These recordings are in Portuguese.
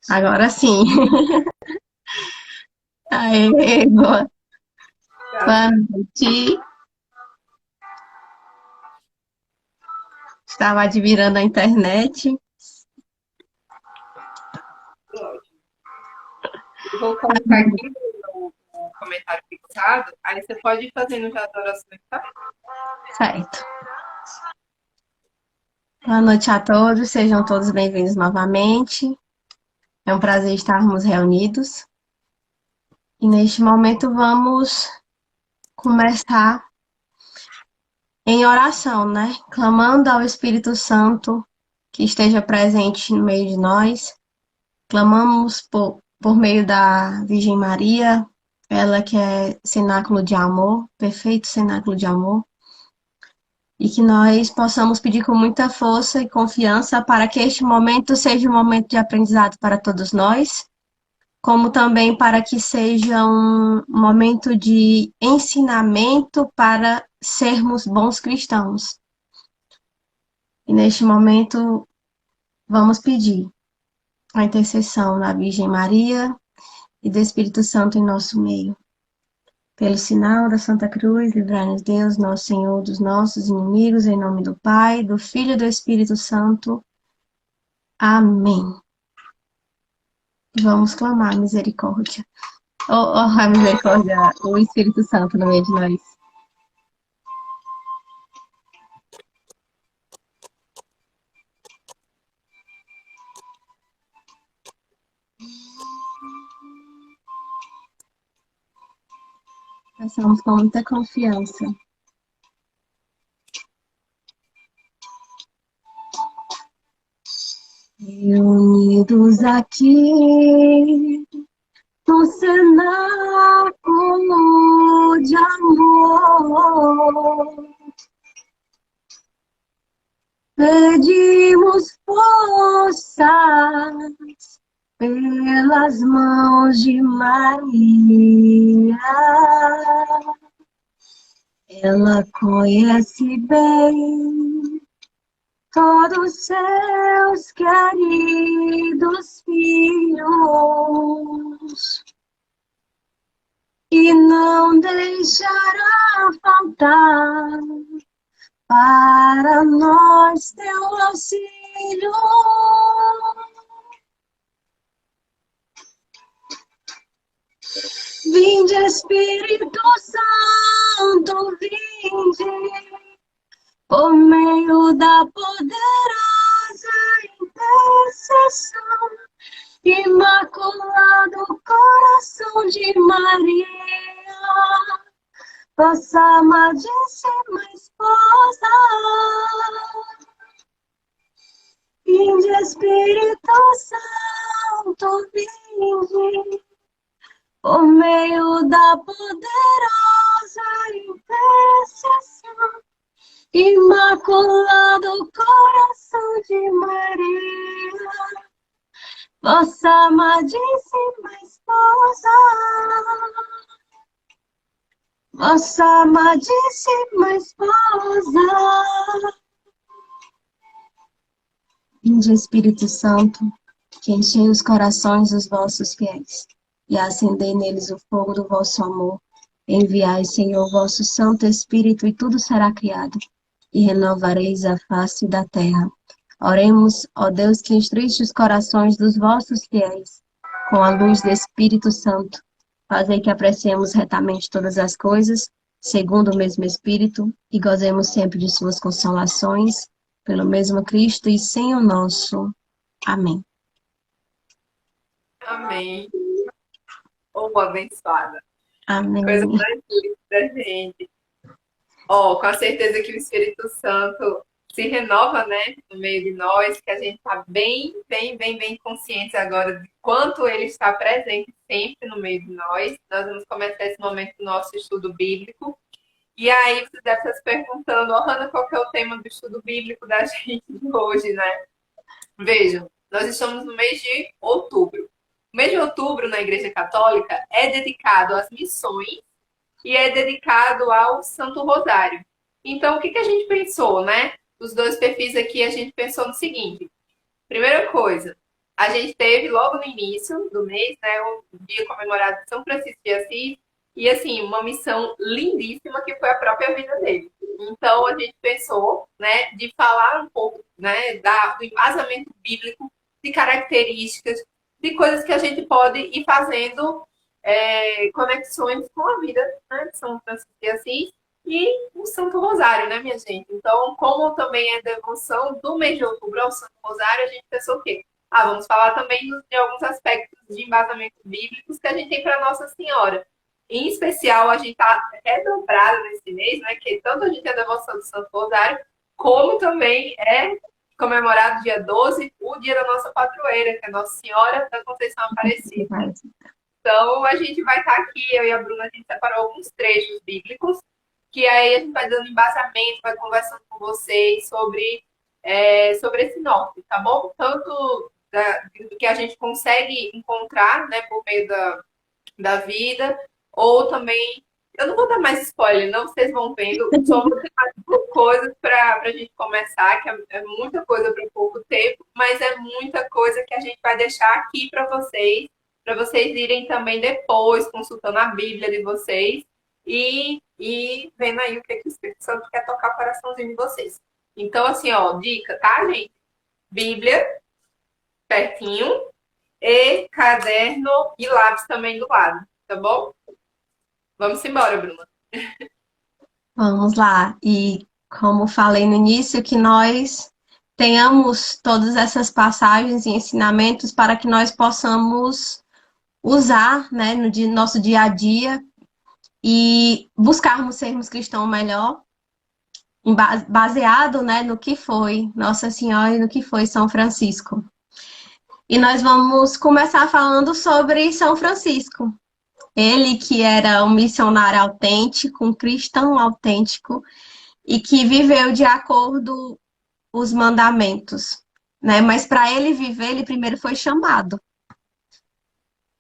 Agora sim. Aê, boa noite. Estava admirando a internet. Eu vou colocar aqui no comentário fixado, aí você pode ir fazendo já as orações, tá? Certo. Boa noite a todos, sejam todos bem-vindos novamente. É um prazer estarmos reunidos. E neste momento vamos começar em oração, né? Clamando ao Espírito Santo que esteja presente no meio de nós. Clamamos por meio da Virgem Maria, ela que é cenáculo de amor, perfeito cenáculo de amor. E que nós possamos pedir com muita força e confiança para que este momento seja um momento de aprendizado para todos nós, como também para que seja um momento de ensinamento para sermos bons cristãos. E neste momento vamos pedir a intercessão da Virgem Maria e do Espírito Santo em nosso meio. Pelo sinal da Santa Cruz, livrai-nos Deus, nosso Senhor, dos nossos inimigos, em nome do Pai, do Filho e do Espírito Santo. Amém. Vamos clamar a misericórdia. A misericórdia, o Espírito Santo no meio de nós. Passamos com muita confiança. Reunidos aqui no cenáculo de amor, pedimos forças pelas mãos de Maria. Ela conhece bem todos seus queridos filhos e não deixará faltar para nós teu auxílio. Vinde, Espírito Santo, vinde, por meio da poderosa intercessão, Imaculado Coração de Maria, vossa amadíssima esposa. Vinde, Espírito Santo, vinde, por meio da poderosa intercessão, Imaculado Coração de Maria, vossa amadíssima esposa. Vossa amadíssima esposa. Vinde, Espírito Santo, que enchei os corações dos vossos fiéis e acendei neles o fogo do vosso amor. Enviai, Senhor, vosso Santo Espírito, e tudo será criado, e renovareis a face da terra. Oremos, ó Deus, que instruíste os corações dos vossos fiéis, com a luz do Espírito Santo. Fazei que apreciemos retamente todas as coisas, segundo o mesmo Espírito, e gozemos sempre de suas consolações, pelo mesmo Cristo e sem o nosso. Amém. Amém. Ô, abençoada. Coisa Amém. mais linda, gente. Ó, com a certeza que o Espírito Santo se renova, né, no meio de nós, que a gente está bem consciente agora de quanto ele está presente sempre no meio de nós. Nós vamos começar esse momento do nosso estudo bíblico. E aí você deve estar se perguntando, oh, Hanna, qual que é o tema do estudo bíblico da gente hoje, né? Vejam, nós estamos no mês de outubro. O mês de outubro, na Igreja Católica, é dedicado às missões e é dedicado ao Santo Rosário. Então, o que a gente pensou, né? os dois perfis aqui, a gente pensou no seguinte. Primeira coisa, a gente teve logo no início do mês, né, o dia comemorado de São Francisco de Assis, e assim, uma missão lindíssima que foi a própria vida dele. Então a gente pensou, né, de falar um pouco, né, do embasamento bíblico, de características, de coisas que a gente pode ir fazendo conexões com a vida, né, de São Francisco de Assis e o Santo Rosário, né, minha gente? Então, como também é devoção do mês de outubro ao Santo Rosário, a gente pensou o quê? Ah, vamos falar também de alguns aspectos de embasamento bíblicos que a gente tem para Nossa Senhora. Em especial, a gente está redobrado nesse mês, né? Que tanto a gente é devoção do Santo Rosário, como também é comemorado dia 12, o dia da nossa padroeira, que é Nossa Senhora da Conceição Aparecida. Então, a gente vai estar aqui, eu e a Bruna, a gente separou alguns trechos bíblicos, que aí a gente vai dando embasamento, vai conversando com vocês sobre esse norte, tá bom? Tanto do que a gente consegue encontrar, né, por meio da vida, ou também, eu não vou dar mais spoiler, não, vocês vão vendo, só vou ter mais coisas para a gente começar, que é muita coisa para pouco tempo, mas é muita coisa que a gente vai deixar aqui para vocês irem também depois, consultando a Bíblia de vocês e vendo aí o que o Espírito Santo quer tocar o coraçãozinho de vocês. Então, assim, ó, dica, tá, gente? Bíblia pertinho e caderno e lápis também do lado, tá bom? Vamos embora, Bruna. Vamos lá. E como falei no início, que nós tenhamos todas essas passagens e ensinamentos para que nós possamos usar, né, no nosso dia a dia e buscarmos sermos cristãos melhor, baseado, né, no que foi Nossa Senhora e no que foi São Francisco. E nós vamos começar falando sobre São Francisco. Ele que era um missionário autêntico, um cristão autêntico, e que viveu de acordo os mandamentos, né? Mas para ele viver, ele primeiro foi chamado.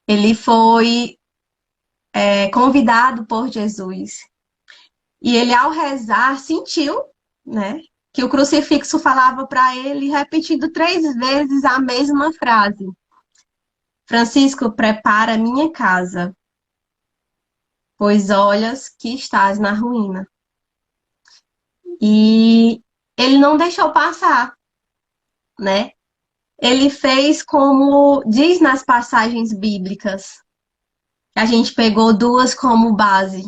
Ele foi convidado por Jesus. E ele, ao rezar, sentiu, né, que o crucifixo falava para ele, repetido 3 vezes a mesma frase: Francisco, prepara minha casa, pois olhas que estás na ruína. E ele não deixou passar, né? Ele fez como diz nas passagens bíblicas. A gente pegou duas como base.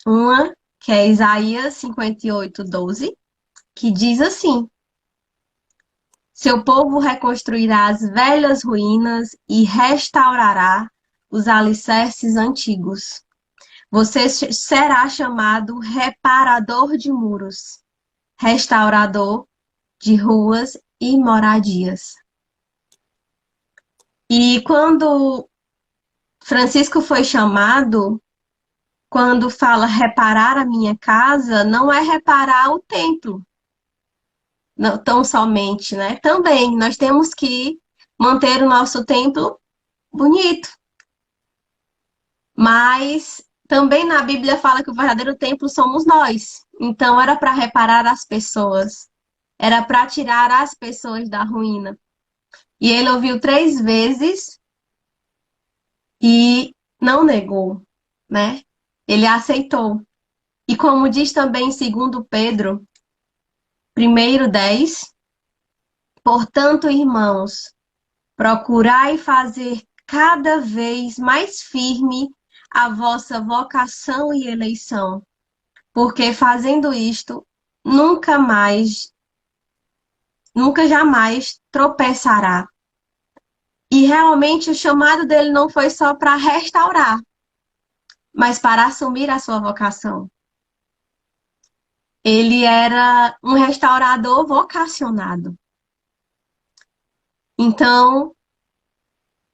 Uma, que é Isaías 58:12, que diz assim: Seu povo reconstruirá as velhas ruínas e restaurará os alicerces antigos. Você será chamado reparador de muros, restaurador de ruas e moradias. E quando Francisco foi chamado, quando fala reparar a minha casa, não é reparar o templo, não tão somente, né? Também nós temos que manter o nosso templo bonito, mas também na Bíblia fala que o verdadeiro templo somos nós. Então era para reparar as pessoas, era para tirar as pessoas da ruína. E ele ouviu 3 vezes e não negou, né? Ele aceitou. E como diz também segundo Pedro, 1:10, portanto, irmãos, procurai fazer cada vez mais firme a vossa vocação e eleição, porque fazendo isto, nunca jamais tropeçará. E realmente o chamado dele não foi só para restaurar, mas para assumir a sua vocação. Ele era um restaurador vocacionado. Então,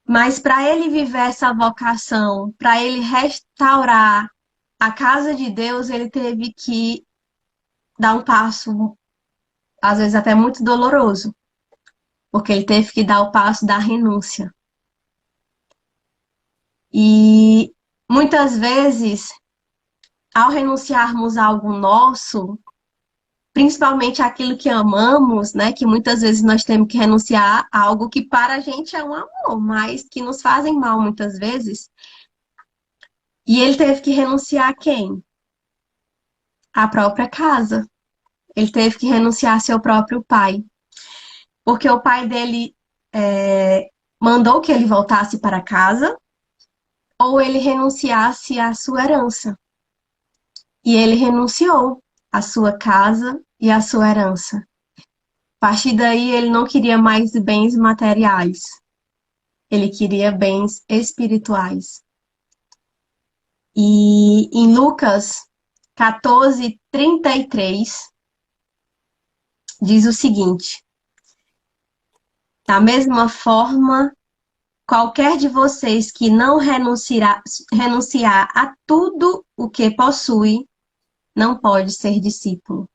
mas para ele viver essa vocação, para ele restaurar a casa de Deus, ele teve que dar um passo, às vezes até muito doloroso, porque ele teve que dar o passo da renúncia. E muitas vezes, ao renunciarmos a algo nosso, principalmente aquilo que amamos, né? Que muitas vezes nós temos que renunciar a algo que para a gente é um amor, mas que nos fazem mal muitas vezes. E ele teve que renunciar a quem? A própria casa. Ele teve que renunciar a seu próprio pai, porque o pai dele mandou que ele voltasse para casa ou ele renunciasse à sua herança. E ele renunciou à sua casa e à sua herança. A partir daí, ele não queria mais bens materiais, ele queria bens espirituais. E em Lucas 14:33 diz o seguinte: da mesma forma, qualquer de vocês que não renunciar a tudo o que possui, não pode ser discípulo.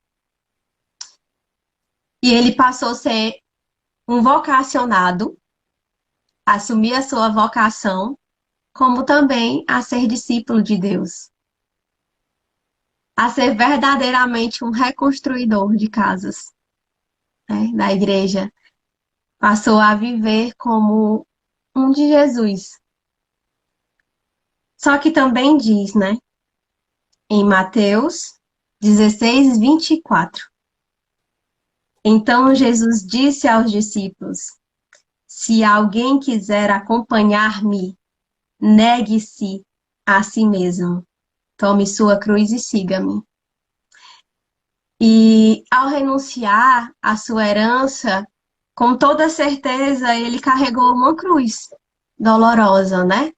E ele passou a ser um vocacionado, assumir a sua vocação, como também a ser discípulo de Deus, a ser verdadeiramente um reconstruidor de casas, né, da igreja. Passou a viver como um de Jesus. Só que também diz, né, em Mateus 16:24. Então Jesus disse aos discípulos: se alguém quiser acompanhar-me, negue-se a si mesmo, tome sua cruz e siga-me. E ao renunciar à sua herança, com toda certeza ele carregou uma cruz dolorosa, né?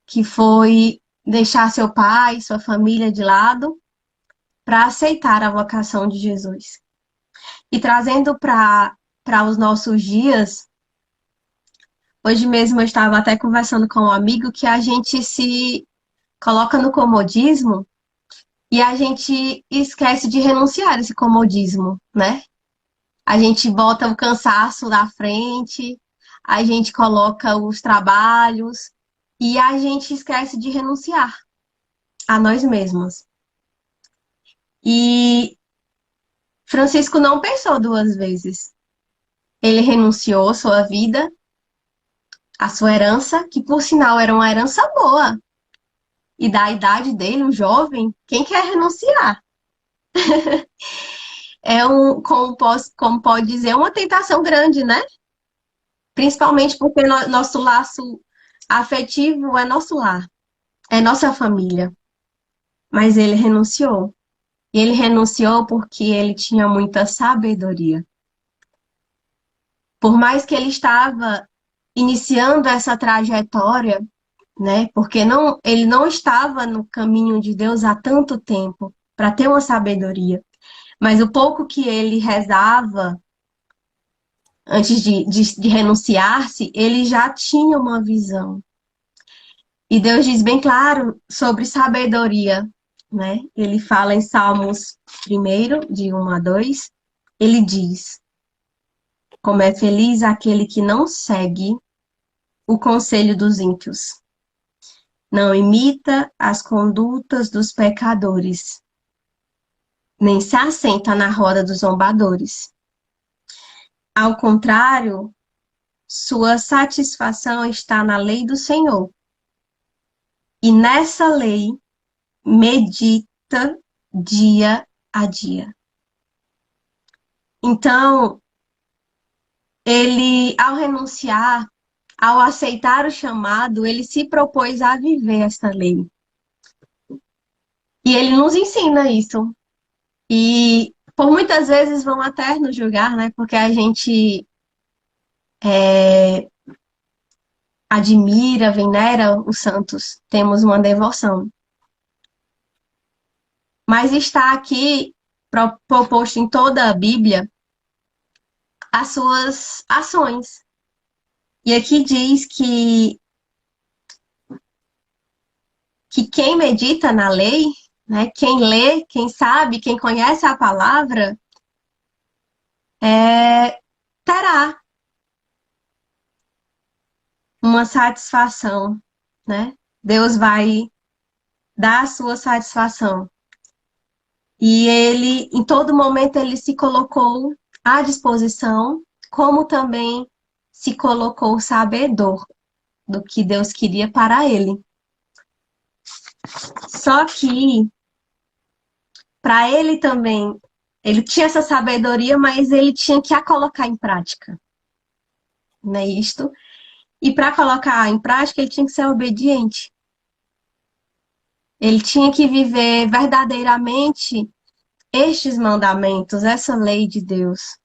Que foi deixar seu pai, sua família de lado para aceitar a vocação de Jesus. E trazendo para os nossos dias, hoje mesmo eu estava até conversando com um amigo que a gente se coloca no comodismo e a gente esquece de renunciar a esse comodismo, né? A gente bota o cansaço na frente, a gente coloca os trabalhos e a gente esquece de renunciar a nós mesmos. E Francisco não pensou duas vezes. Ele renunciou à sua vida, à sua herança, que por sinal era uma herança boa. E da idade dele, um jovem, quem quer renunciar? É como pode dizer, uma tentação grande, né? Principalmente porque nosso laço afetivo é nosso lar, é nossa família. Mas ele renunciou. E ele renunciou porque ele tinha muita sabedoria. Por mais que ele estava iniciando essa trajetória, né? Porque ele não estava no caminho de Deus há tanto tempo para ter uma sabedoria. Mas o pouco que ele rezava antes de renunciar-se, ele já tinha uma visão. E Deus diz bem claro sobre sabedoria, né? Ele fala em Salmos 1, de 1 a 2, ele diz: como é feliz aquele que não segue o conselho dos ímpios, não imita as condutas dos pecadores, nem se assenta na roda dos zombadores. Ao contrário, sua satisfação está na lei do Senhor, e nessa lei medita dia a dia. Então, ele, ao renunciar, ao aceitar o chamado, ele se propôs a viver essa lei. E ele nos ensina isso. E por muitas vezes vão até nos julgar, né? Porque a gente admira, venera os santos, temos uma devoção. Mas está aqui proposto em toda a Bíblia as suas ações. E aqui diz que quem medita na lei, né, quem lê, quem sabe, quem conhece a palavra, terá uma satisfação, né? Deus vai dar a sua satisfação. E ele, em todo momento, ele se colocou à disposição, como também se colocou sabedor do que Deus queria para ele. Só que, para ele também, ele tinha essa sabedoria, mas ele tinha que a colocar em prática, não é isto? E para colocar em prática, ele tinha que ser obediente. Ele tinha que viver verdadeiramente estes mandamentos, essa lei de Deus.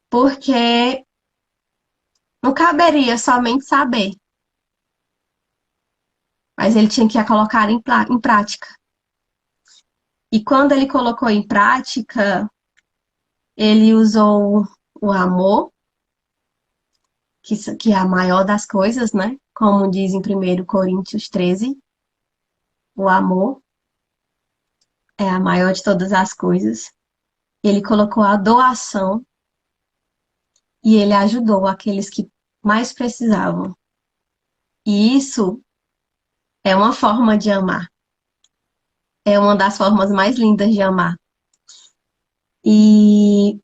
Porque não caberia somente saber, mas ele tinha que a colocar em prática. E quando ele colocou em prática, ele usou o amor, que é a maior das coisas, né? Como diz em 1 Coríntios 13, o amor é a maior de todas as coisas. Ele colocou a doação e ele ajudou aqueles que mais precisavam. E isso é uma forma de amar. É uma das formas mais lindas de amar. E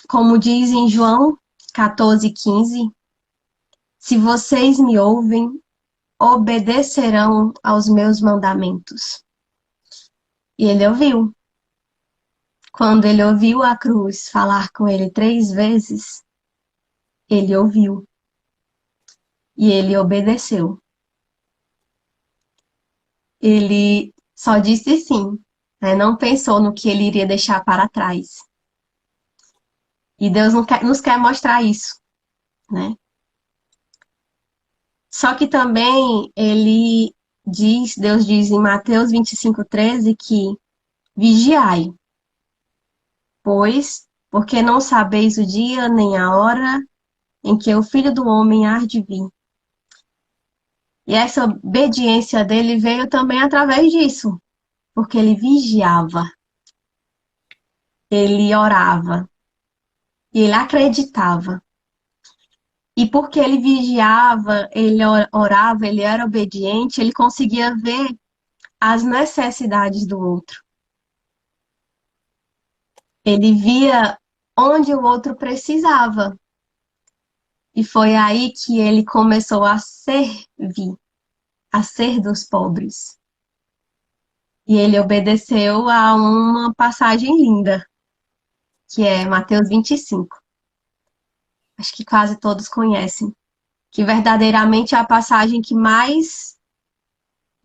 como diz em João 14,15, se vocês me ouvem, obedecerão aos meus mandamentos. E ele ouviu. Quando ele ouviu a cruz falar com ele 3 vezes, ele ouviu. E ele obedeceu. Ele só disse sim, né? Não pensou no que ele iria deixar para trás. E Deus nos quer mostrar isso, né? Só que também Deus diz em Mateus 25,13 que vigiai, pois, porque não sabeis o dia nem a hora em que o Filho do Homem há de vir. E essa obediência dele veio também através disso, porque ele vigiava, ele orava, e ele acreditava. E porque ele vigiava, ele orava, ele era obediente, ele conseguia ver as necessidades do outro. Ele via onde o outro precisava. E foi aí que ele começou a servir, a ser dos pobres. E ele obedeceu a uma passagem linda, que é Mateus 25. Acho que quase todos conhecem. Que verdadeiramente é a passagem que mais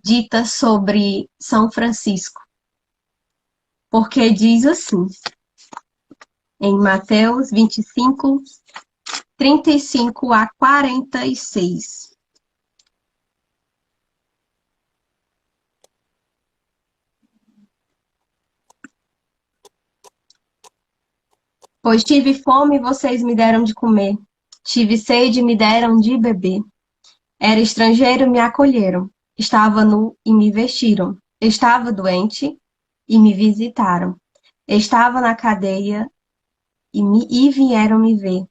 dita sobre São Francisco. Porque diz assim, em Mateus 25, 35 a 46. Pois tive fome e vocês me deram de comer. Tive sede e me deram de beber. Era estrangeiro e me acolheram. Estava nu e me vestiram. Estava doente e me visitaram. Estava na cadeia e vieram me ver.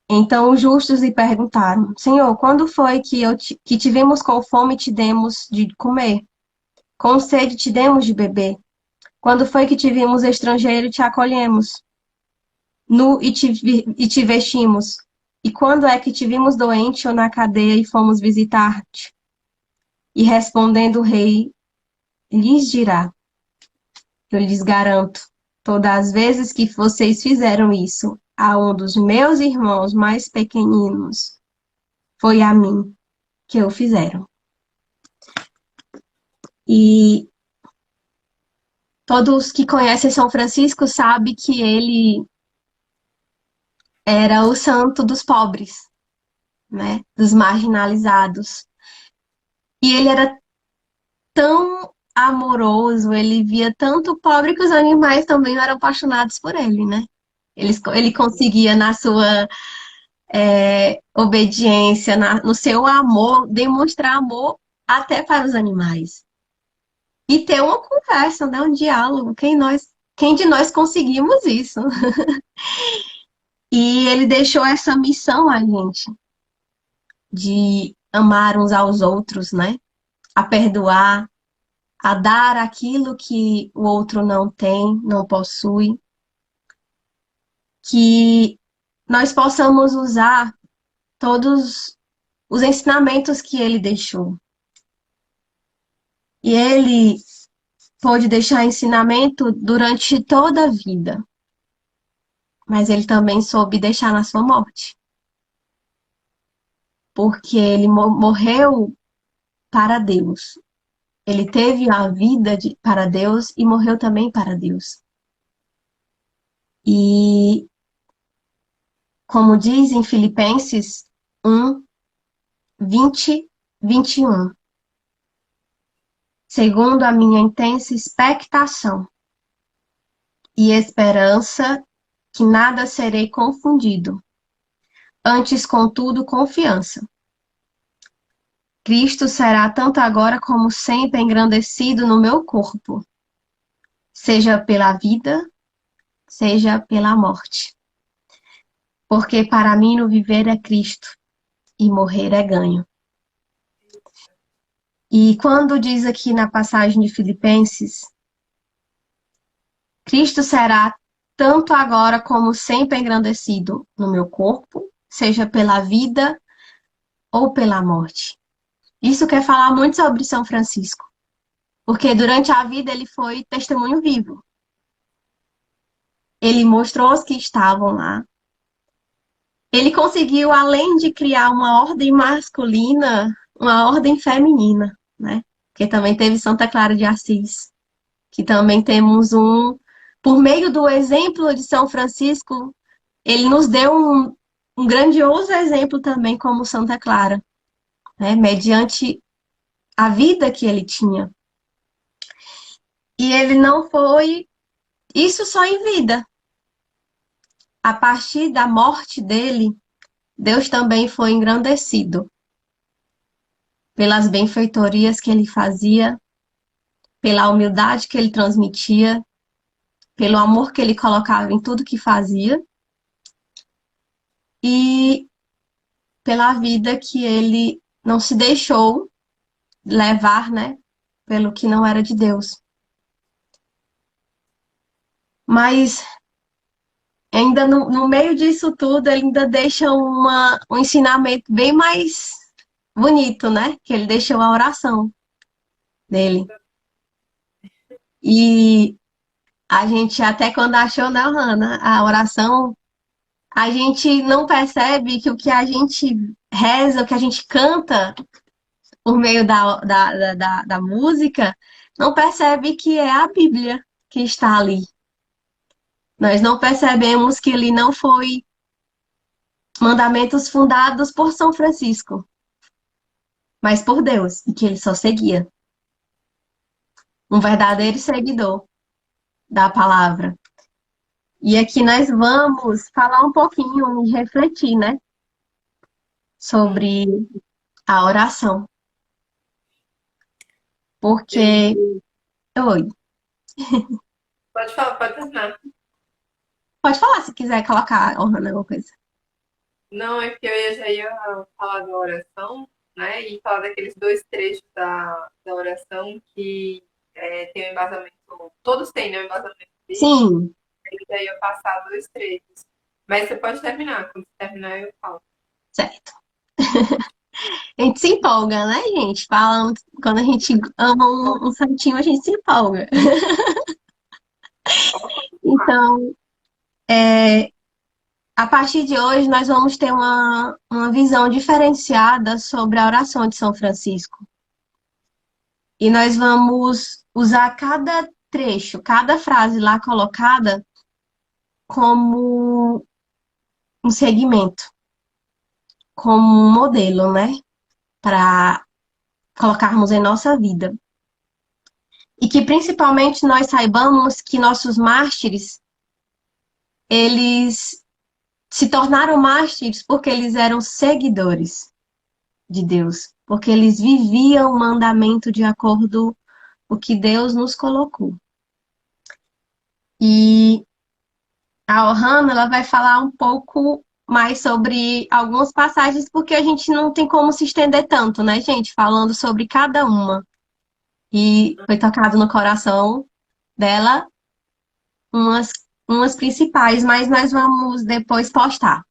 Então os justos lhe perguntaram: Senhor, quando foi que tivemos com fome e te demos de comer? Com sede te demos de beber? Quando foi que te vimos estrangeiro e te acolhemos? Nu e te vestimos? E quando é que te vimos doente ou na cadeia e fomos visitar-te? E respondendo o rei, lhes dirá: Eu lhes garanto, todas as vezes que vocês fizeram isso a um dos meus irmãos mais pequeninos, foi a mim que o fizeram. E todos que conhecem São Francisco sabem que ele era o santo dos pobres, né? Dos marginalizados. E ele era tão amoroso, ele via tanto o pobre que os animais também eram apaixonados por ele, né? Ele conseguia, na sua obediência, no seu amor, demonstrar amor até para os animais. E ter uma conversa, né? Um diálogo. Quem de nós conseguimos isso? E ele deixou essa missão a gente de amar uns aos outros, né? a perdoar, a dar aquilo que o outro não tem, não possui, que nós possamos usar todos os ensinamentos que ele deixou. E ele pôde deixar ensinamento durante toda a vida, mas ele também soube deixar na sua morte, porque ele morreu para Deus. Ele teve a vida para Deus e morreu também para Deus. E, como diz em Filipenses 1, 20, 21, segundo a minha intensa expectação e esperança que nada serei confundido, antes, contudo, confiança. Cristo será tanto agora como sempre engrandecido no meu corpo, seja pela vida, seja pela morte. Porque para mim no viver é Cristo e morrer é ganho. E quando diz aqui na passagem de Filipenses, Cristo será tanto agora como sempre engrandecido no meu corpo, seja pela vida ou pela morte. Isso quer falar muito sobre São Francisco, porque durante a vida ele foi testemunho vivo. Ele mostrou aos que estavam lá. Ele conseguiu, além de criar uma ordem masculina, uma ordem feminina, né? Porque também teve Santa Clara de Assis, que também temos por meio do exemplo de São Francisco, ele nos deu um grandioso exemplo também como Santa Clara, né? Mediante a vida que ele tinha. E ele não foi isso só em vida. A partir da morte dele, Deus também foi engrandecido pelas benfeitorias que ele fazia, pela humildade que ele transmitia, pelo amor que ele colocava em tudo que fazia e pela vida que ele não se deixou levar, né, pelo que não era de Deus. Mas ainda no meio disso tudo, ele ainda deixa um ensinamento bem mais bonito, né? Que ele deixou a oração dele. E a gente, até quando achou, né, Hannah, a oração, a gente não percebe que o que a gente reza, o que a gente canta por meio da música, não percebe que é a Bíblia que está ali. Nós não percebemos que ele não foi mandamentos fundados por São Francisco, mas por Deus, e que ele só seguia. Um verdadeiro seguidor da palavra. E aqui nós vamos falar um pouquinho e refletir, né? Sobre a oração. Porque. Oi. Pode falar, pode terminar. Pode falar se quiser colocar honrando alguma coisa. Não, é porque já ia falar da oração, né? E falar daqueles dois trechos da oração que tem um embasamento. Todos têm, né? Um embasamento bíblico. Sim, E já ia passar dois trechos. Mas você pode terminar. Quando você terminar, eu falo. certo. A gente se empolga, né, gente? Quando a gente ama um santinho, a gente se empolga. Então, a partir de hoje, nós vamos ter uma visão diferenciada sobre a oração de São Francisco. E nós vamos usar cada trecho, cada frase lá colocada como um segmento, como um modelo, né? Para colocarmos em nossa vida. E que principalmente nós saibamos que nossos mártires, eles se tornaram mártires porque eles eram seguidores de Deus, porque eles viviam o mandamento de acordo com o que Deus nos colocou. E a Ohana, ela vai falar um pouco mais sobre algumas passagens, porque a gente não tem como se estender tanto, né, gente? Falando sobre cada uma. E foi tocado no coração dela umas, umas principais, mas nós vamos depois postar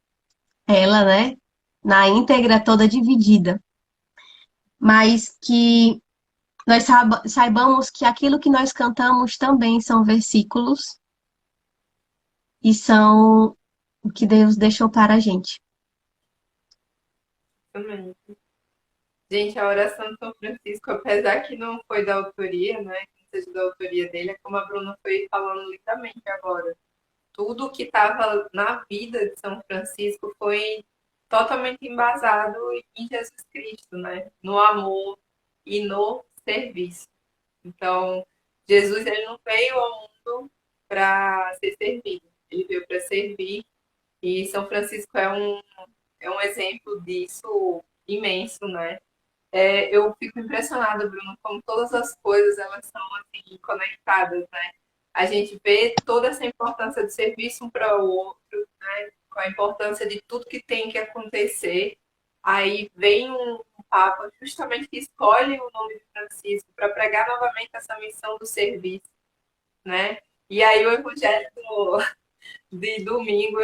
ela, né? Na íntegra, toda dividida. Mas que nós saibamos que aquilo que nós cantamos também são versículos e são o que Deus deixou para a gente. Também. Gente, a oração de São Francisco, apesar que não foi da autoria, né? Que não seja da autoria dele, é como a Bruna foi falando lindamente agora. Tudo que estava na vida de São Francisco foi totalmente embasado em Jesus Cristo, né? No amor e no serviço. Então, Jesus ele não veio ao mundo para ser servido, ele veio para servir. E São Francisco é um exemplo disso imenso, né? Eu fico impressionada, Bruno, como todas as coisas elas são assim conectadas, né? A gente vê toda essa importância de serviço um para o outro, né? Com a importância de tudo que tem que acontecer. Aí vem um Papa justamente que escolhe o nome de Francisco para pregar novamente essa missão do serviço, né? E aí o evangelho de domingo,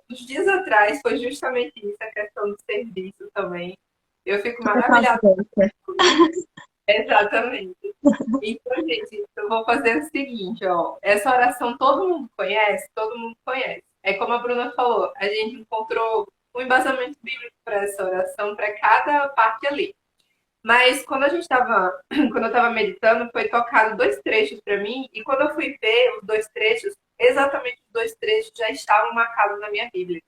uns dias atrás, foi justamente isso, a questão do serviço também. Eu fico maravilhada com isso. Exatamente. Então, gente, eu vou fazer o seguinte, ó. Essa oração todo mundo conhece? Todo mundo conhece. É como a Bruna falou, a gente encontrou um embasamento bíblico para essa oração, para cada parte ali. Mas quando a gente estava, quando eu estava meditando, foi tocado dois trechos para mim, e quando eu fui ver os dois trechos, exatamente os dois trechos já estavam marcados na minha Bíblia.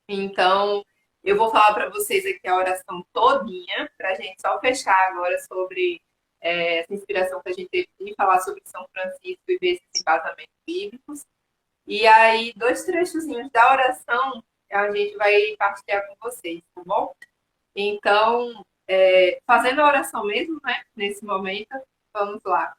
Então, eu vou falar para vocês aqui a oração todinha, para a gente só fechar agora sobre essa inspiração que a gente teve de falar sobre São Francisco e ver esses embasamentos bíblicos. E aí, dois trechozinhos da oração a gente vai partilhar com vocês, tá bom? Então, fazendo a oração mesmo, né? Nesse momento, vamos lá.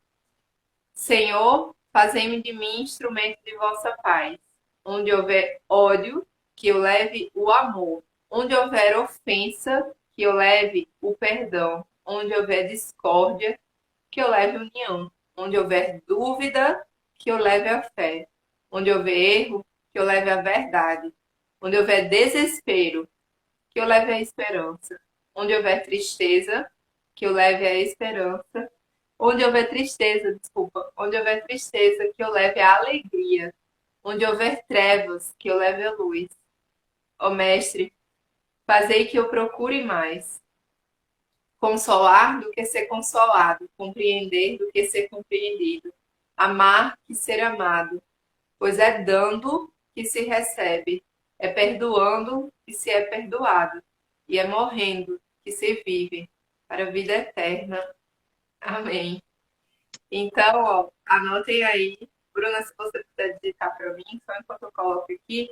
Senhor, fazei-me de mim instrumento de vossa paz. Onde houver ódio, que eu leve o amor. Onde houver ofensa, que eu leve o perdão. Onde houver discórdia, que eu leve união. Onde houver dúvida, que eu leve a fé. Onde houver erro, que eu leve a verdade. Onde houver desespero, que eu leve a esperança. Onde houver tristeza, que eu leve a esperança. Onde houver tristeza, desculpa, onde houver tristeza, que eu leve a alegria. Onde houver trevas, que eu leve a luz. Ó Mestre, fazei que eu procure mais. Consolar do que ser consolado, compreender do que ser compreendido, amar que ser amado, pois é dando que se recebe, é perdoando que se é perdoado, e é morrendo que se vive para a vida eterna. Amém. Então, ó, anotem aí. Bruna, se você puder digitar para mim, só enquanto eu coloco aqui.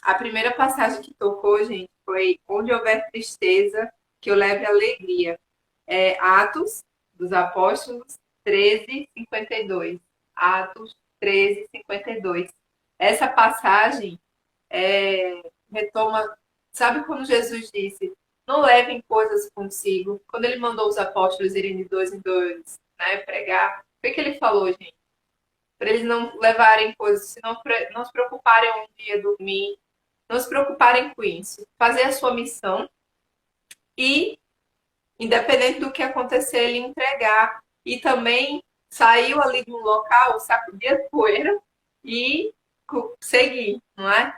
A primeira passagem que tocou, gente, foi onde houver tristeza, que eu leve alegria. Atos dos Apóstolos 13:52. Atos 13:52. Essa passagem retoma, sabe quando Jesus disse, não levem coisas consigo, quando ele mandou os apóstolos irem de dois em dois, né, pregar, o que ele falou, gente? Para eles não levarem coisas, se não se preocuparem um dia dormir, não se preocuparem com isso, fazer a sua missão e, independente do que acontecer, ele entregar. E também saiu ali de um local, sacudir a poeira e seguir, não é?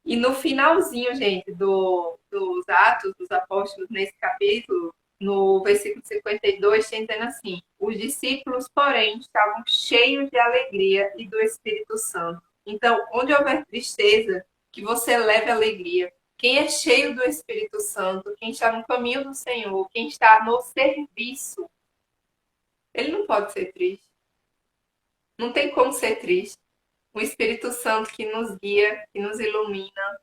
E no finalzinho, gente, dos Atos dos Apóstolos, nesse capítulo, no versículo 52, tem dizendo assim: os discípulos, porém, estavam cheios de alegria e do Espírito Santo. Então, onde houver tristeza, que você leve alegria. Quem é cheio do Espírito Santo, quem está no caminho do Senhor, quem está no serviço, ele não pode ser triste. Não tem como ser triste. O Espírito Santo que nos guia, que nos ilumina,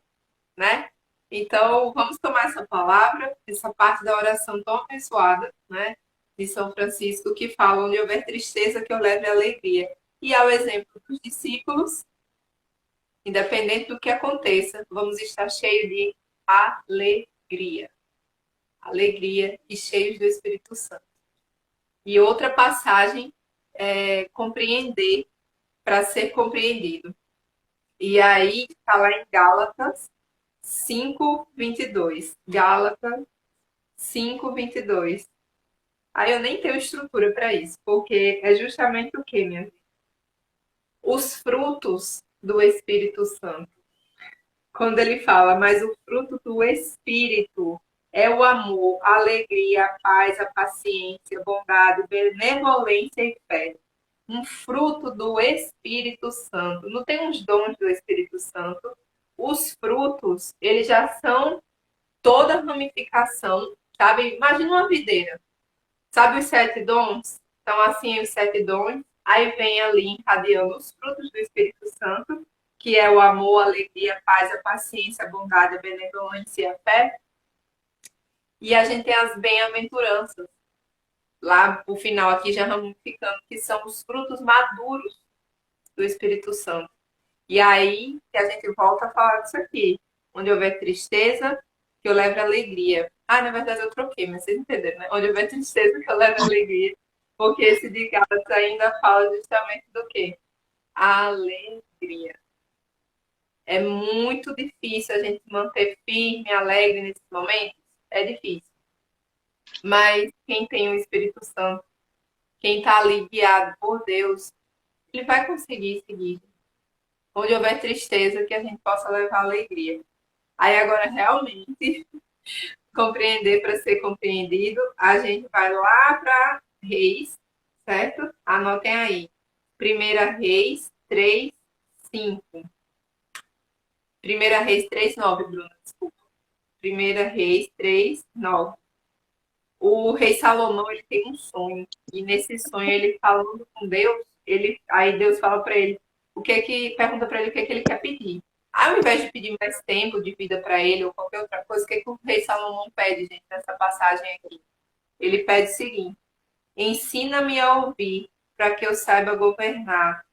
né? Então, vamos tomar essa palavra, essa parte da oração tão abençoada, né? De São Francisco, que fala: onde houver tristeza, que eu leve alegria. E ao exemplo dos discípulos, Independente do que aconteça, vamos estar cheios de alegria. Alegria e cheios do Espírito Santo. E outra passagem é compreender para ser compreendido. E aí está lá em Gálatas 5:22. Gálatas 5:22. Aí eu nem tenho estrutura para isso, porque é justamente o que, minha vida? Os frutos do Espírito Santo. Quando ele fala, mas o fruto do Espírito é o amor, a alegria, a paz, a paciência, a bondade, benevolência e fé. Um fruto do Espírito Santo. Não tem uns dons do Espírito Santo. Os frutos, eles já são toda ramificação, sabe? Imagina uma videira. Sabe os 7 dons? Então, assim, os 7 dons. Aí vem ali encadeando os frutos do Espírito Santo, que é o amor, a alegria, a paz, a paciência, a bondade, a benevolência e a fé. E a gente tem as bem-aventuranças. Lá, o final aqui já ramificando, que são os frutos maduros do Espírito Santo. E aí que a gente volta a falar disso aqui. Onde houver tristeza, que eu leve alegria. Ah, na verdade eu troquei, mas vocês entenderam, né? Onde houver tristeza, que eu leve alegria. Porque esse de Gálatas ainda fala justamente do quê? Alegria. É muito difícil a gente manter firme, alegre nesses momentos. É difícil. Mas quem tem o Espírito Santo, quem está ali guiado por Deus, ele vai conseguir seguir. Onde houver tristeza, que a gente possa levar alegria. Aí agora, realmente, compreender para ser compreendido, a gente vai lá para Reis, certo? Anotem aí. Primeira Reis 3:5. Primeira Reis 3:9, Bruna, desculpa. Primeira Reis 3:9. O rei Salomão, ele tem um sonho. E nesse sonho, ele falando com Deus, aí Deus fala para ele, pergunta para ele o que ele quer pedir. Ao invés de pedir mais tempo de vida para ele ou qualquer outra coisa, o que o rei Salomão pede, gente, nessa passagem aqui? Ele pede o seguinte: ensina-me a ouvir, para que eu saiba governar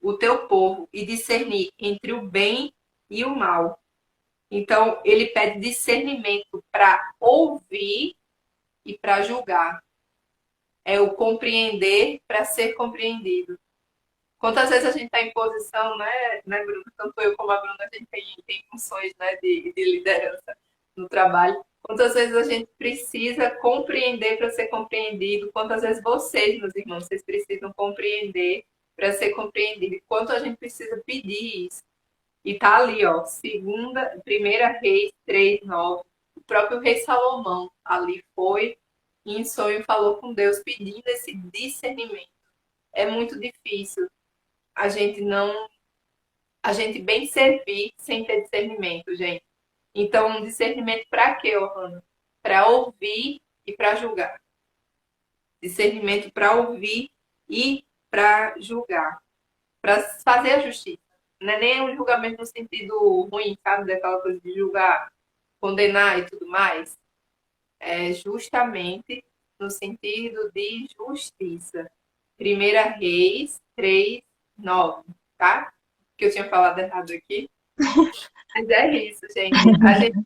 o teu povo e discernir entre o bem e o mal. Então, ele pede discernimento para ouvir e para julgar. É o compreender para ser compreendido. Quantas vezes a gente está em posição, né, Bruna? Tanto eu como a Bruna, a gente tem funções, né, de liderança no trabalho. Quantas vezes a gente precisa compreender para ser compreendido? Quantas vezes vocês, meus irmãos, vocês precisam compreender para ser compreendido? E quanto a gente precisa pedir isso? E tá ali, ó, primeira Reis 3:9. O próprio rei Salomão ali foi e em sonho falou com Deus pedindo esse discernimento. É muito difícil a gente bem servir sem ter discernimento, gente. Então, discernimento para quê, Ohana? Para ouvir e para julgar. Discernimento para ouvir e para julgar. Para fazer a justiça. Não é nem um julgamento no sentido ruim, sabe? Daquela coisa de julgar, condenar e tudo mais. É justamente no sentido de justiça. Primeira Reis 3:9, tá? Que eu tinha falado errado aqui. Mas é isso, gente. A gente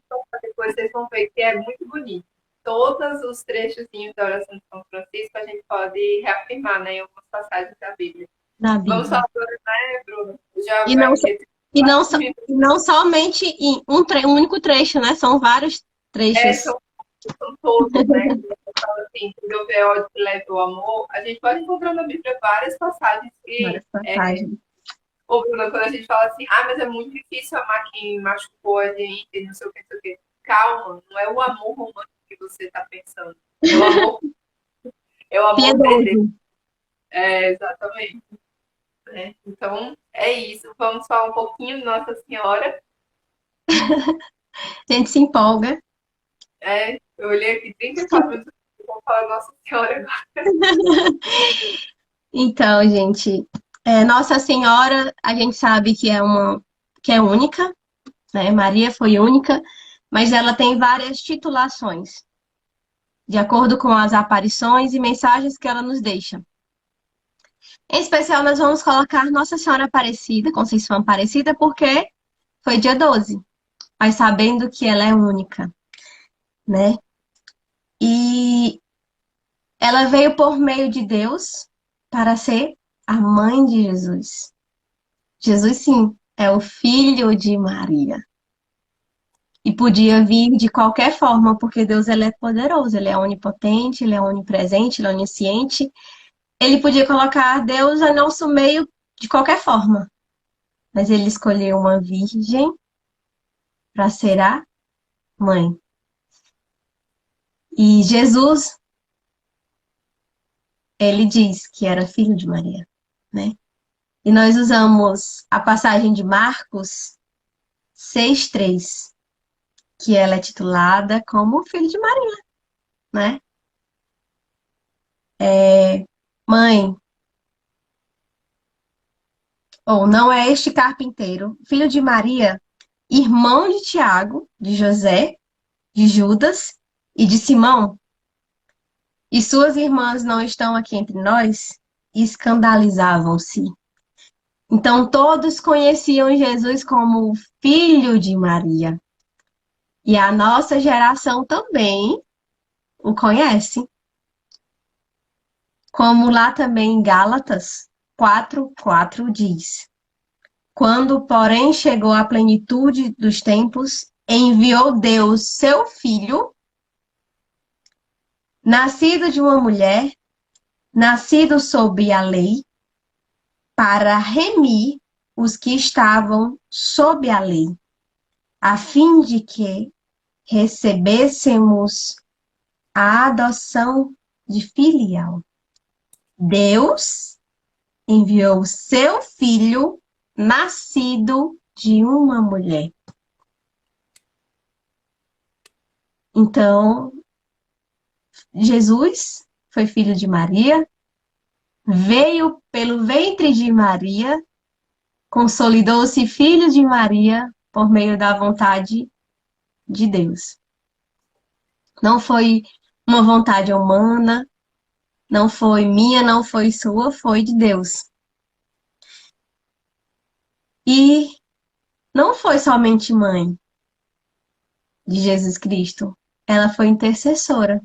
depois vocês vão ver que é muito bonito. Todos os trechos da oração de São Francisco a gente pode reafirmar, né, em algumas passagens da Bíblia. Na Vamos Bíblia. falar agora, né, Bruno? Já E vai não, o quê? e não, e não somente em um único trecho, né? São vários trechos. São todos, né? Fala assim, do ver ódio que leva o amor. A gente pode encontrar na Bíblia várias passagens que Várias passagens. ou, Bruna, quando a gente fala assim, mas é muito difícil amar quem machucou a gente, não sei o que, não sei o que. Calma, não é o amor romântico que você está pensando. É o amor verdadeiro. Exatamente. Então, é isso. Vamos falar um pouquinho de Nossa Senhora. A gente se empolga. Eu olhei aqui 34 minutos, vamos falar de Nossa Senhora agora. Então, gente, Nossa Senhora, a gente sabe que é única, né? Maria foi única, mas ela tem várias titulações, de acordo com as aparições e mensagens que ela nos deixa. Em especial, nós vamos colocar Nossa Senhora Aparecida, Conceição Aparecida, porque foi dia 12, mas sabendo que ela é única, né? E ela veio por meio de Deus para ser a mãe de Jesus. Jesus, sim, é o filho de Maria. E podia vir de qualquer forma, porque Deus ele é poderoso, ele é onipotente, ele é onipresente, ele é onisciente. Ele podia colocar Deus a nosso meio de qualquer forma, mas ele escolheu uma virgem para ser a mãe. E Jesus, ele diz que era filho de Maria, né? E nós usamos a passagem de Marcos 6:3, que ela é titulada como filho de Maria, né? Mãe, ou não é este carpinteiro, filho de Maria, irmão de Tiago, de José, de Judas e de Simão? E suas irmãs não estão aqui entre nós? E escandalizavam-se. Então todos conheciam Jesus como o filho de Maria. E a nossa geração também o conhece. Como lá também em Gálatas 4:4 diz: Quando, porém, chegou a plenitude dos tempos, enviou Deus seu filho, nascido de uma mulher, nascido sob a lei, para remir os que estavam sob a lei, a fim de que recebêssemos a adoção de filial. Deus enviou o seu filho, nascido de uma mulher. Então, Jesus foi filho de Maria, veio pelo ventre de Maria, consolidou-se filho de Maria por meio da vontade de Deus. Não foi uma vontade humana, não foi minha, não foi sua, foi de Deus. E não foi somente mãe de Jesus Cristo, ela foi intercessora.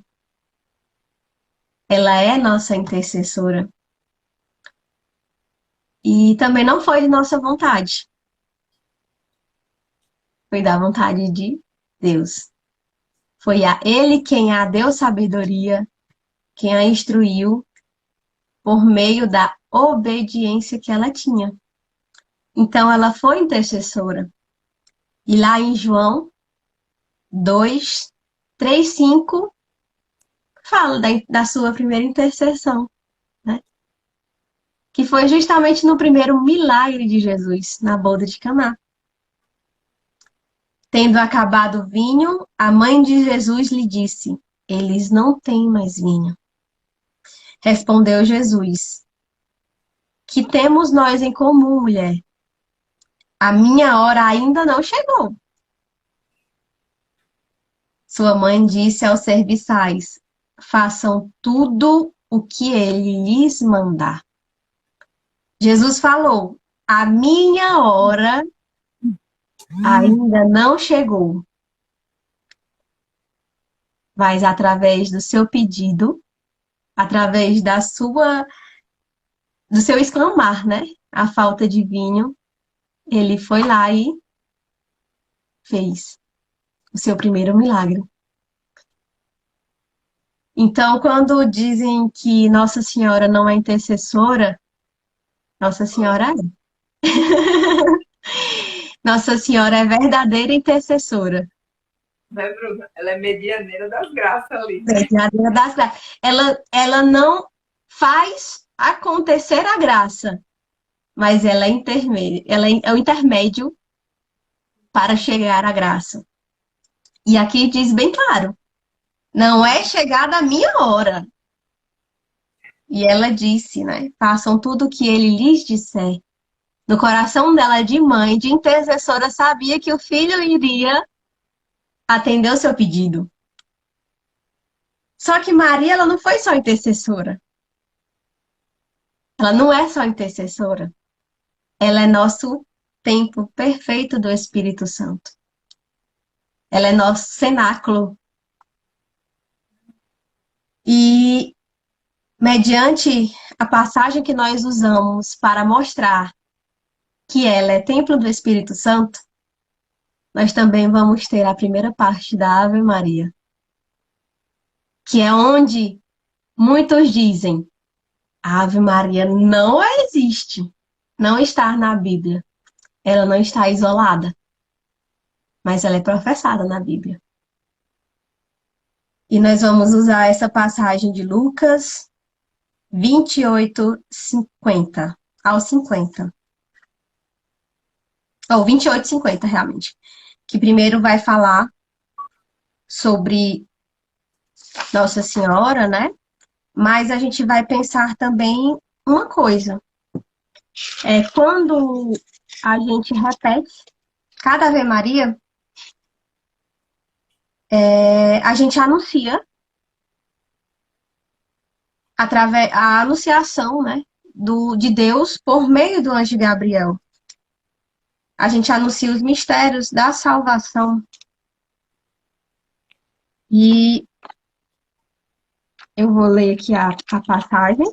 Ela é nossa intercessora. E também não foi de nossa vontade, foi da vontade de Deus. Foi a Ele quem a deu sabedoria, quem a instruiu por meio da obediência que ela tinha. Então, ela foi intercessora. E lá em João 2, 3, 5, fala da sua primeira intercessão, né? Que foi justamente no primeiro milagre de Jesus, na boda de Caná. Tendo acabado o vinho, a mãe de Jesus lhe disse: Eles não têm mais vinho. Respondeu Jesus: Que temos nós em comum, mulher? A minha hora ainda não chegou. Sua mãe disse aos serviçais: Façam tudo o que ele lhes mandar. Jesus falou: A minha hora ainda não chegou, mas através do seu pedido, através do seu exclamar, né? A falta de vinho, ele foi lá e fez o seu primeiro milagre. Então, quando dizem que Nossa Senhora não é intercessora, Nossa Senhora é. Nossa Senhora é verdadeira intercessora. Né, Bruna? Ela é medianeira das graças ali, né? Verdadeira das graças. Ela não faz acontecer a graça, mas ela é intermédio, é o intermédio para chegar à graça. E aqui diz bem claro, não é chegada a minha hora. E ela disse, né? Façam tudo o que ele lhes disser. No coração dela de mãe, de intercessora, sabia que o filho iria atender o seu pedido. Só que Maria, ela não foi só intercessora. Ela não é só intercessora, ela é nosso templo perfeito do Espírito Santo. Ela é nosso cenáculo. E mediante a passagem que nós usamos para mostrar que ela é templo do Espírito Santo, nós também vamos ter a primeira parte da Ave Maria, que é onde muitos dizem: a Ave Maria não existe, não está na Bíblia, ela não está isolada, mas ela é professada na Bíblia. E nós vamos usar essa passagem de Lucas 28, 50 ao 50. Ou 28, 50, realmente. Que primeiro vai falar sobre Nossa Senhora, né? Mas a gente vai pensar também uma coisa. Quando a gente repete cada Ave Maria, a gente anuncia através a anunciação, né, de Deus por meio do anjo Gabriel. A gente anuncia os mistérios da salvação. E eu vou ler aqui a passagem,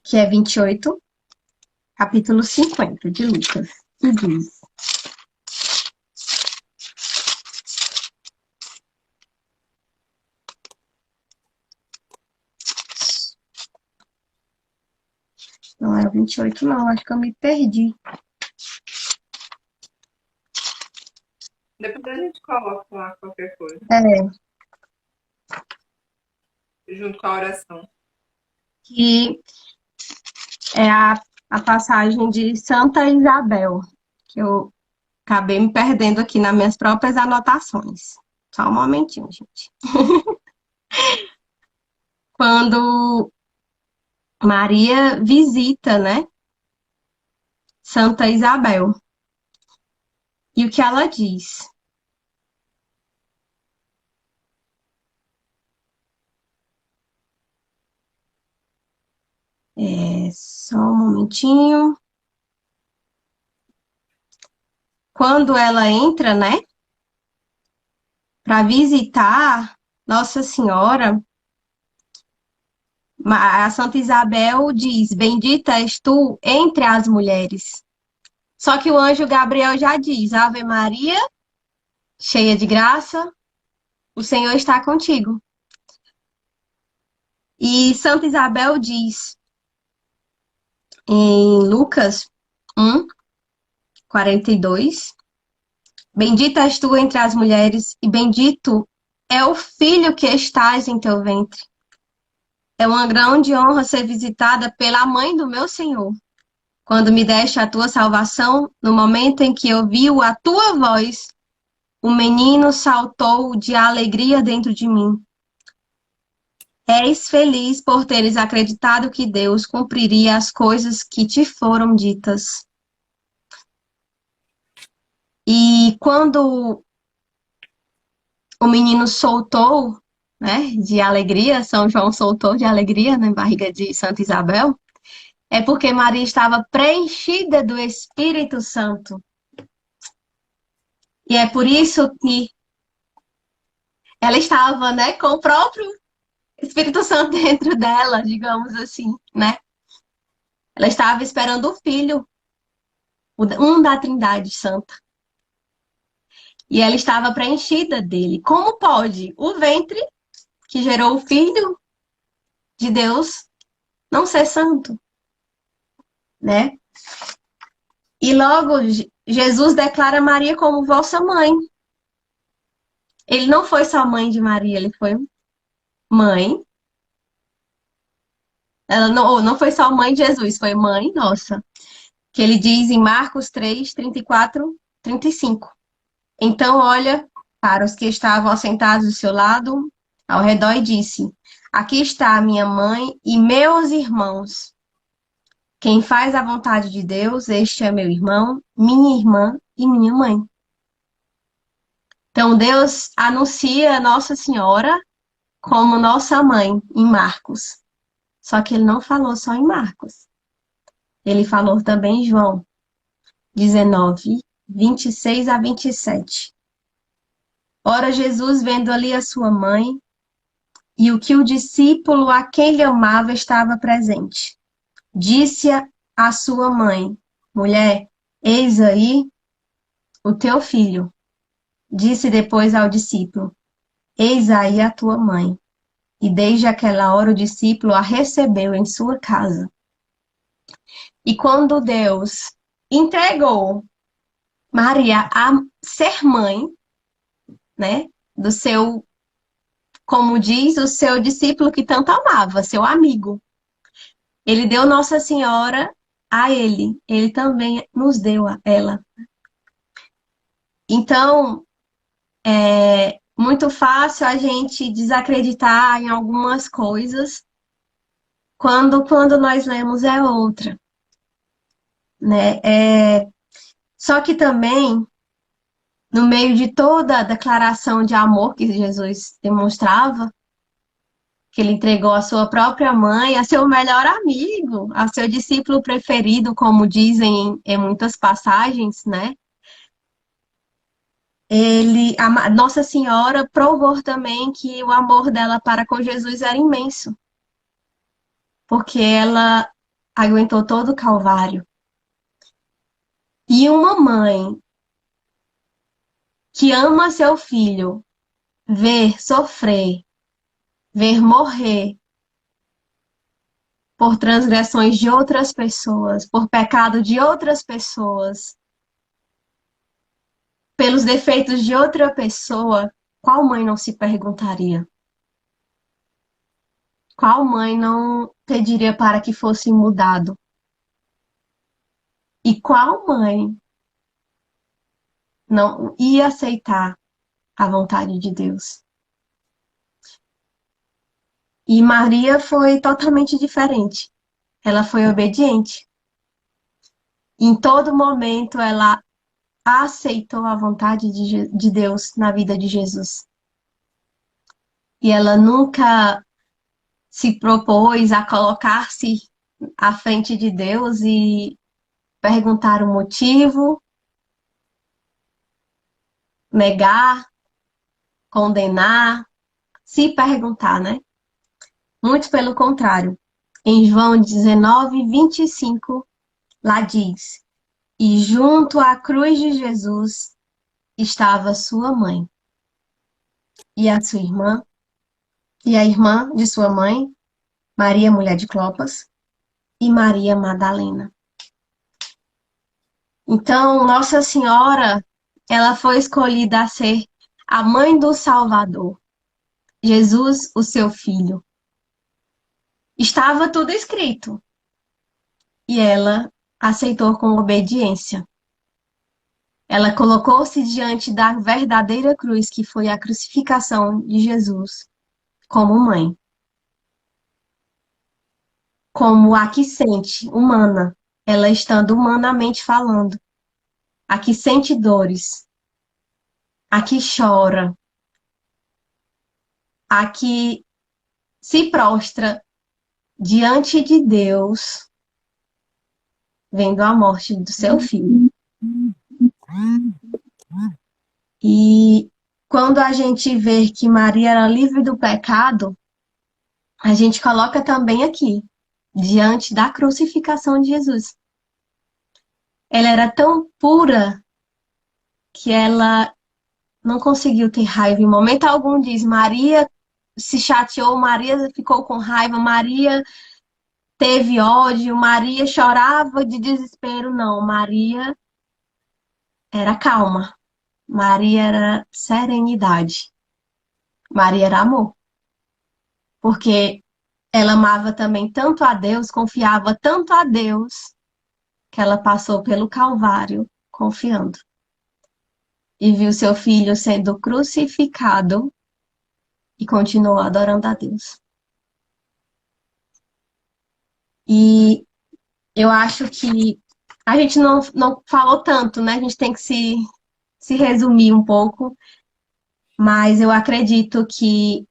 que é 28, capítulo 50 de Lucas, que diz: não é 28, não, acho que eu me perdi. Depois a gente coloca lá qualquer coisa, junto com a oração. Que é a passagem de Santa Isabel, que eu acabei me perdendo aqui nas minhas próprias anotações. Só um momentinho, gente. Quando Maria visita, né, Santa Isabel. E o que ela diz? Só um momentinho. Quando ela entra, né, para visitar Nossa Senhora, a Santa Isabel diz: Bendita és tu entre as mulheres. Só que o anjo Gabriel já diz: Ave Maria, cheia de graça, o Senhor está contigo. E Santa Isabel diz em Lucas 1, 42: Bendita és tu entre as mulheres, e bendito é o filho que estás em teu ventre. É uma grande honra ser visitada pela mãe do meu Senhor. Quando me deste a tua salvação, no momento em que ouviu a tua voz, o menino saltou de alegria dentro de mim. És feliz por teres acreditado que Deus cumpriria as coisas que te foram ditas. E quando o menino soltou, né, de alegria, São João soltou de alegria na barriga de Santa Isabel, é porque Maria estava preenchida do Espírito Santo. E é por isso que ela estava, né, com o próprio Espírito Santo dentro dela, digamos assim, né? Ela estava esperando o filho, um da Trindade Santa. E ela estava preenchida dele. Como pode o ventre que gerou o filho de Deus não ser santo, né? E logo Jesus declara Maria como vossa mãe. Ele não foi só mãe de Maria, ele foi mãe. Ela não foi só mãe de Jesus, foi mãe nossa. Que ele diz em Marcos 3, 34, 35. Então olha para os que estavam assentados do seu lado, ao redor, e disse: Aqui está a minha mãe e meus irmãos. Quem faz a vontade de Deus, este é meu irmão, minha irmã e minha mãe. Então Deus anuncia Nossa Senhora como nossa mãe em Marcos Só que ele não falou só em Marcos. Ele falou também em João 19, 26 a 27. Ora, Jesus, vendo ali a sua mãe, e o que o discípulo a quem ele amava estava presente, disse à sua mãe: Mulher, eis aí o teu filho. Disse depois ao discípulo: Eis aí a tua mãe. E desde aquela hora o discípulo a recebeu em sua casa. E quando Deus entregou Maria a ser mãe, né, do seu, como diz, o seu discípulo que tanto amava, seu amigo, ele deu Nossa Senhora a ele. Ele também nos deu a ela. Então, é muito fácil a gente desacreditar em algumas coisas quando nós lemos é outra, né? Só que também, no meio de toda a declaração de amor que Jesus demonstrava, que ele entregou a sua própria mãe, a seu melhor amigo, a seu discípulo preferido, como dizem em muitas passagens, né? Nossa Senhora provou também que o amor dela para com Jesus era imenso, porque ela aguentou todo o Calvário. E uma mãe que ama seu filho, ver sofrer, ver morrer por transgressões de outras pessoas, por pecado de outras pessoas, pelos defeitos de outra pessoa, qual mãe não se perguntaria? Qual mãe não pediria para que fosse mudado? E qual mãe não ia aceitar a vontade de Deus? E Maria foi totalmente diferente. Ela foi obediente. Em todo momento, ela aceitou a vontade de Deus na vida de Jesus. E ela nunca se propôs a colocar-se à frente de Deus e perguntar o motivo, negar, condenar, se perguntar, né? Muito pelo contrário. Em João 19, 25, lá diz: E junto à cruz de Jesus estava sua mãe e a sua irmã, e a irmã de sua mãe, Maria, mulher de Clopas, e Maria Madalena. Então, Nossa Senhora, ela foi escolhida a ser a mãe do Salvador, Jesus, o seu filho. Estava tudo escrito e ela aceitou com obediência. Ela colocou-se diante da verdadeira cruz, que foi a crucificação de Jesus, como mãe. Como a que sente, humana, ela estando humanamente falando. A que sente dores, a que chora, a que se prostra diante de Deus, vendo a morte do seu filho. E quando a gente vê que Maria era livre do pecado, a gente coloca também aqui, diante da crucificação de Jesus. Ela era tão pura que ela não conseguiu ter raiva em momento algum. Diz, Maria se chateou, Maria ficou com raiva, Maria teve ódio, Maria chorava de desespero. Não, Maria era calma, Maria era serenidade, Maria era amor. Porque ela amava também tanto a Deus, confiava tanto a Deus, que ela passou pelo Calvário confiando. E viu seu filho sendo crucificado e continuou adorando a Deus. E eu acho que a gente não falou tanto, né? A gente tem que se resumir um pouco, mas eu acredito que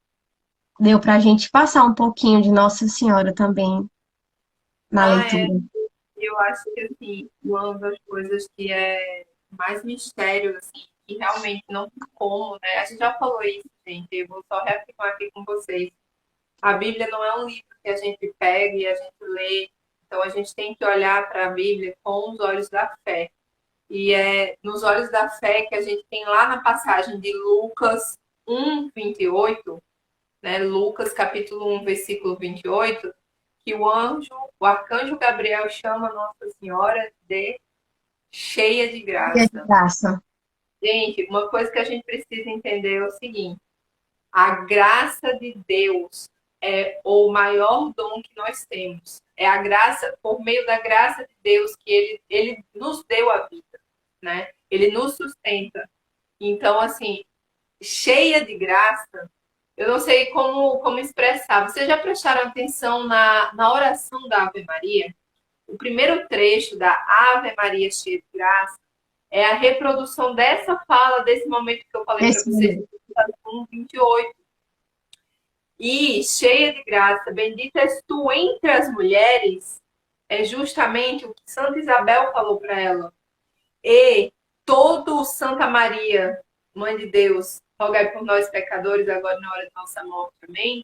deu para a gente passar um pouquinho de Nossa Senhora também na Ah, é. leitura. Eu acho que, assim, uma das coisas que é mais mistério, assim, que realmente não tem como, né? A gente já falou isso, gente. Eu vou só reafirmar aqui com vocês. A Bíblia não é um livro que a gente pega e a gente lê. Então, a gente tem que olhar para a Bíblia com os olhos da fé. E é nos olhos da fé que a gente tem lá na passagem de Lucas 1:28, né? Lucas capítulo 1, versículo 28, que o arcanjo Gabriel chama Nossa Senhora de cheia de Dia de graça. graça. Gente, uma coisa que a gente precisa entender é o seguinte: a graça de Deus é o maior dom que nós temos. É a graça, por meio da graça de Deus, que ele nos deu a vida, né? Ele nos sustenta. Então, assim, cheia de graça, eu não sei como expressar. Vocês já prestaram atenção na oração da Ave Maria? O primeiro trecho da Ave Maria cheia de graça é a reprodução dessa fala, desse momento que eu falei para Esse vocês, momento. 1:28. E cheia de graça, bendita és tu entre as mulheres, é justamente o que Santa Isabel falou para ela. E todo Santa Maria, Mãe de Deus, rogai por nós pecadores, agora na hora de nossa morte, amém?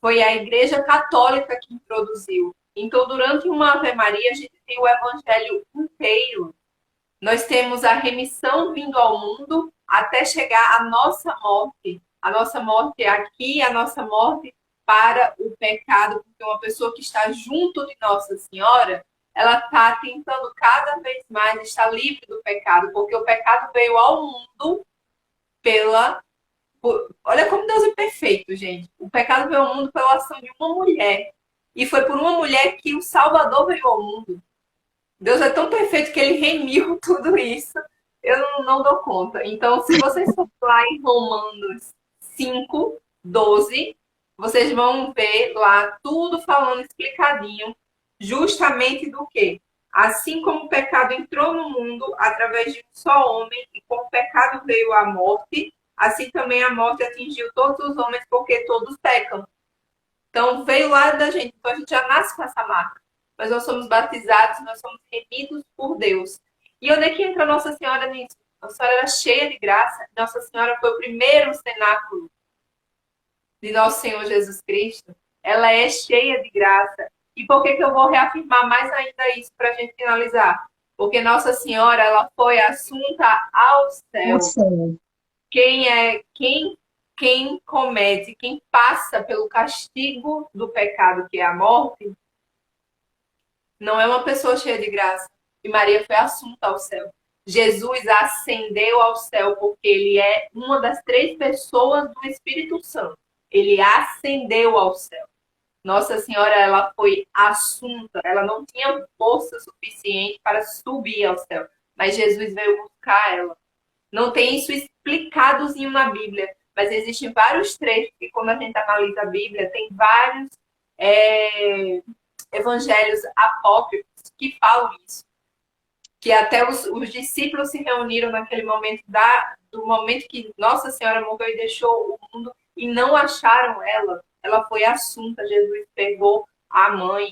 Foi a Igreja Católica que introduziu. Então, durante uma Ave Maria, a gente tem o Evangelho inteiro. Nós temos a remissão vindo ao mundo até chegar à nossa morte. A nossa morte aqui, a nossa morte para o pecado, porque uma pessoa que está junto de Nossa Senhora, ela está tentando cada vez mais estar livre do pecado, porque o pecado veio ao mundo pela. Olha como Deus é perfeito, gente. O pecado veio ao mundo pela ação de uma mulher. E foi por uma mulher que o Salvador veio ao mundo. Deus é tão perfeito que ele remiu tudo isso. Eu não dou conta. Então, se vocês forem lá em Romanos 5:12, vocês vão ver lá tudo falando explicadinho, justamente do que? Assim como o pecado entrou no mundo através de um só homem, e como o pecado veio à morte, assim também a morte atingiu todos os homens, porque todos pecam. Então, veio lá da gente. Então, a gente já nasce com essa marca. Mas nós somos batizados, nós somos remidos por Deus. E onde é que entra Nossa Senhora nisso? Nossa Senhora era cheia de graça. Nossa Senhora foi o primeiro cenáculo de nosso Senhor Jesus Cristo. Ela é cheia de graça. E por que eu vou reafirmar mais ainda isso para a gente finalizar? Porque Nossa Senhora, ela foi assunta ao O céu. céu. Quem comete, quem passa pelo castigo do pecado, que é a morte, não é uma pessoa cheia de graça. E Maria foi assunta ao céu. Jesus ascendeu ao céu porque ele é uma das três pessoas do Espírito Santo. Ele ascendeu ao céu. Nossa Senhora, ela foi assunta. Ela não tinha força suficiente para subir ao céu. Mas Jesus veio buscar ela. Não tem isso explicadozinho na Bíblia, mas existem vários trechos que, quando a gente analisa a Bíblia, tem vários é, evangelhos apócrifos que falam isso. Que até os discípulos se reuniram naquele momento do momento que Nossa Senhora morreu e deixou o mundo e não acharam ela. Ela foi assunta. Jesus pegou a mãe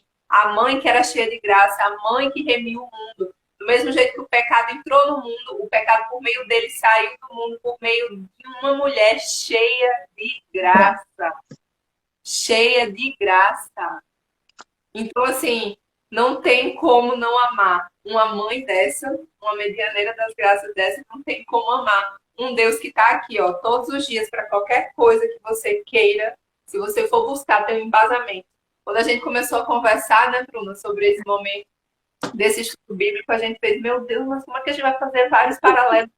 que era cheia de graça, a mãe que remiu o mundo. Do mesmo jeito que o pecado entrou no mundo, o pecado por meio dele saiu do mundo por meio de uma mulher cheia de graça. Cheia de graça. Então, assim, não tem como não amar uma mãe dessa, uma medianeira das graças dessa, não tem como amar um Deus que está aqui, ó, todos os dias, para qualquer coisa que você queira, se você for buscar, tem um embasamento. Quando a gente começou a conversar, né, Bruna, sobre esse momento desse estudo bíblico, a gente fez, meu Deus, mas como é que a gente vai fazer vários paralelos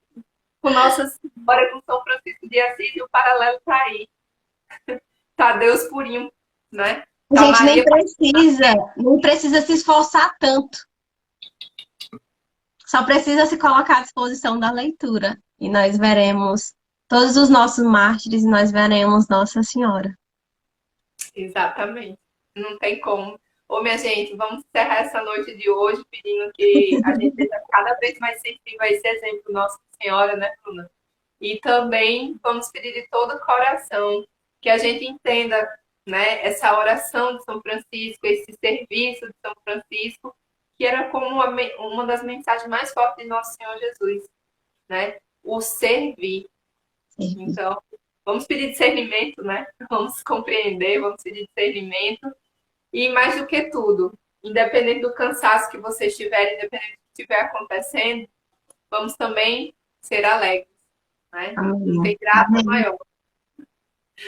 com Nossa Senhora, com São Francisco de Assis, e o paralelo está aí. Tá Deus purinho, né? A Tá gente Maria. nem precisa se esforçar tanto. Só precisa se colocar à disposição da leitura. E nós veremos todos os nossos mártires e nós veremos Nossa Senhora. Exatamente. Não tem como. Ô, minha gente, vamos encerrar essa noite de hoje pedindo que a gente seja cada vez mais sensível a esse exemplo Nossa Senhora, né, Bruna? E também vamos pedir de todo o coração que a gente entenda, né, essa oração de São Francisco, esse serviço de São Francisco, que era como uma das mensagens mais fortes de Nosso Senhor Jesus, né? O servir. Servir. Então, vamos pedir discernimento, né? Vamos compreender, vamos pedir discernimento. E mais do que tudo, independente do cansaço que você estiver, independente do que estiver acontecendo, vamos também ser alegres, né? Não Amém. tem graça Amém. maior.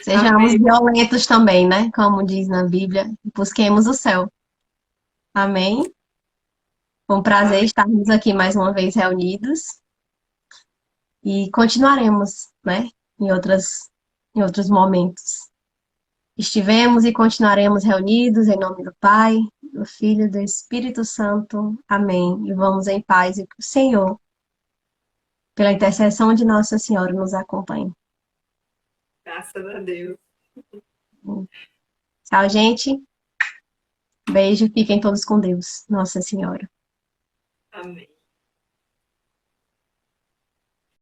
Sejamos Amém. violentos também, né? Como diz na Bíblia, busquemos o céu. Amém. Foi um prazer Amém. estarmos aqui mais uma vez reunidos e continuaremos, né? Em em outros momentos. Estivemos e continuaremos reunidos em nome do Pai, do Filho e do Espírito Santo. Amém. E vamos em paz e que o Senhor, pela intercessão de Nossa Senhora, nos acompanhe. Graças a Deus. Tchau, gente. Beijo. Fiquem todos com Deus. Nossa Senhora. Amém.